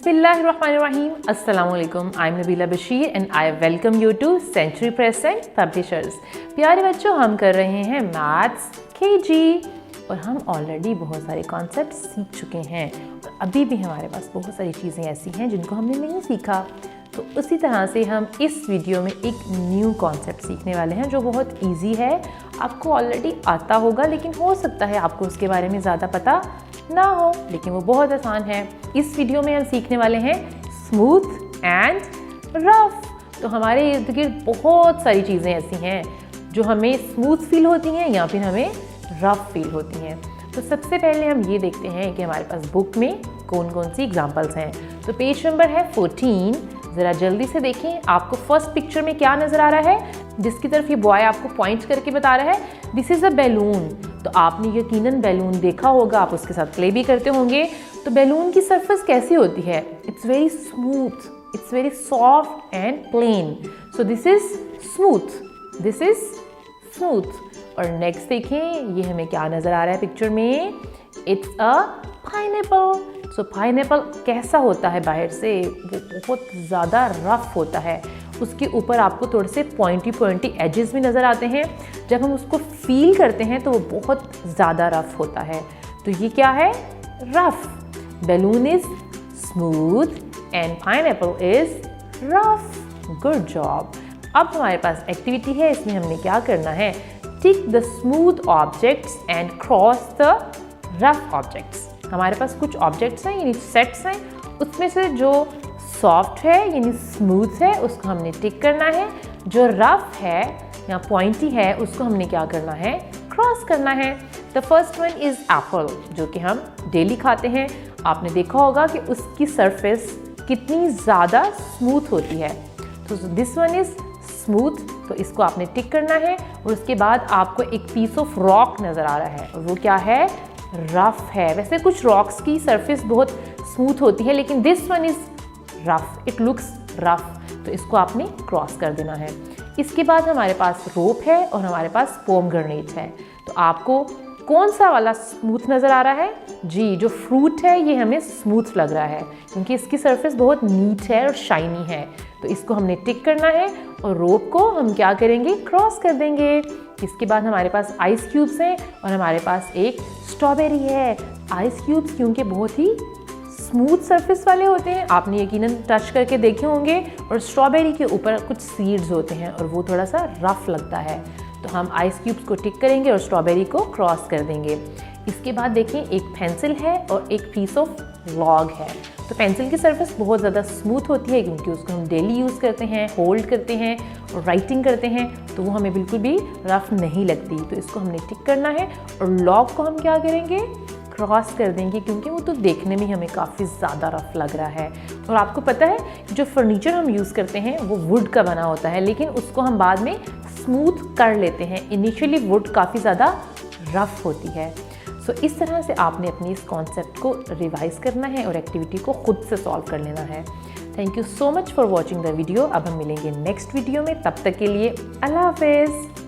Bismillahirrahmanirrahim. Assalamu alaikum. I'm Nabila Bashir and I welcome you to Century Press and Publishers. प्यारे बच्चों, हम कर रहे हैं मैथ्स KG और हम ऑलरेडी बहुत सारे कॉन्सेप्ट सीख चुके हैं और अभी भी हमारे पास बहुत सारी चीज़ें ऐसी हैं जिनको हमने नहीं सीखा। तो उसी तरह से हम इस वीडियो में एक न्यू कॉन्सेप्ट सीखने वाले हैं जो बहुत इजी है। आपको ऑलरेडी आता होगा, लेकिन हो सकता है आपको उसके बारे में ज़्यादा पता ना हो, लेकिन वो बहुत आसान है। इस वीडियो में हम सीखने वाले हैं स्मूथ एंड रफ। तो हमारे इर्द गिर्द बहुत सारी चीज़ें ऐसी हैं जो हमें स्मूथ फील होती हैं या फिर हमें रफ फील होती हैं। तो सबसे पहले हम ये देखते हैं कि हमारे पास बुक में कौन कौन सी एग्जाम्पल्स हैं। तो पेज नंबर है 14। ज़रा जल्दी से देखें, आपको फर्स्ट पिक्चर में क्या नज़र आ रहा है, जिसकी तरफ ये बॉय आपको पॉइंट करके बता रहा है दिस इज़ अ बैलून। तो आपने यकीनन बैलून देखा होगा, आप उसके साथ प्ले भी करते होंगे। तो बैलून की सरफेस कैसी होती है? It's very smooth, it's very soft and plain. So this is smooth, this is smooth. और नेक्स्ट देखें, ये हमें क्या नज़र आ रहा है पिक्चर में, it's a pineapple. So pineapple कैसा होता है बाहर से? वो बहुत ज़्यादा रफ होता है। उसके ऊपर आपको थोड़े से पॉइंटी एजेस भी नज़र आते हैं। जब हम उसको फील करते हैं तो वो बहुत ज़्यादा रफ होता है। तो ये क्या है? Rough. Balloon is smooth and pineapple is rough. Good job. अब हमारे पास एक्टिविटी है, इसमें हमने क्या करना है, tick the smooth objects and cross the rough objects. हमारे पास कुछ ऑब्जेक्ट्स हैं यानी सेट्स हैं, उसमें से जो सॉफ्ट है यानी स्मूथ है उसको हमने टिक करना है, जो रफ है या पॉइंटी है उसको हमने क्या करना है, क्रॉस करना है। The first one is Apple, जो कि हम डेली खाते हैं। आपने देखा होगा कि उसकी सरफेस कितनी ज़्यादा स्मूथ होती है। तो दिस वन इज़ स्मूथ, तो इसको आपने टिक करना है। और उसके बाद आपको एक पीस ऑफ रॉक नज़र आ रहा है और वो क्या है, रफ है। वैसे कुछ रॉक्स की सरफेस बहुत स्मूथ होती है, लेकिन this one is rough, it looks rough, तो इसको आपने क्रॉस कर देना है। इसके बाद हमारे पास रोप है और हमारे पास पोमग्रेनेट है। तो आपको कौन सा वाला स्मूथ नज़र आ रहा है? जी, जो फ्रूट है ये हमें स्मूथ लग रहा है क्योंकि इसकी सरफेस बहुत नीट है और शाइनी है। तो इसको हमने टिक करना है और रोप को हम क्या करेंगे, क्रॉस कर देंगे। इसके बाद हमारे पास आइस क्यूब्स हैं और हमारे पास एक स्ट्रॉबेरी है। आइस क्यूब्स क्योंकि बहुत ही स्मूथ सरफेस वाले होते हैं, आपने यकीनन टच करके देखे होंगे। और स्ट्रॉबेरी के ऊपर कुछ सीड्स होते हैं और वो थोड़ा सा रफ लगता है। तो हम आइस क्यूब्स को टिक करेंगे और स्ट्रॉबेरी को क्रॉस कर देंगे। इसके बाद देखें, एक पेंसिल है और एक पीस ऑफ लॉग है। तो पेंसिल की सरफेस बहुत ज़्यादा स्मूथ होती है क्योंकि उसको हम डेली यूज़ करते हैं, होल्ड करते हैं और राइटिंग करते हैं, तो वो हमें बिल्कुल भी रफ नहीं लगती। तो इसको हमने टिक करना है और लॉग को हम क्या करेंगे, क्रॉस कर देंगे क्योंकि वो तो देखने में हमें काफ़ी ज़्यादा रफ लग रहा है। और आपको पता है जो फर्नीचर हम यूज़ करते हैं वो वुड का बना होता है, लेकिन उसको हम बाद में स्मूथ कर लेते हैं। इनिशियली वुड काफ़ी ज़्यादा रफ होती है। सो इस तरह से आपने अपनी इस कॉन्सेप्ट को रिवाइज करना है और एक्टिविटी को खुद से सॉल्व कर लेना है। Thank you so much for watching the video. अब हम मिलेंगे नेक्स्ट वीडियो में, तब तक के लिए अल्लाह हाफिज़।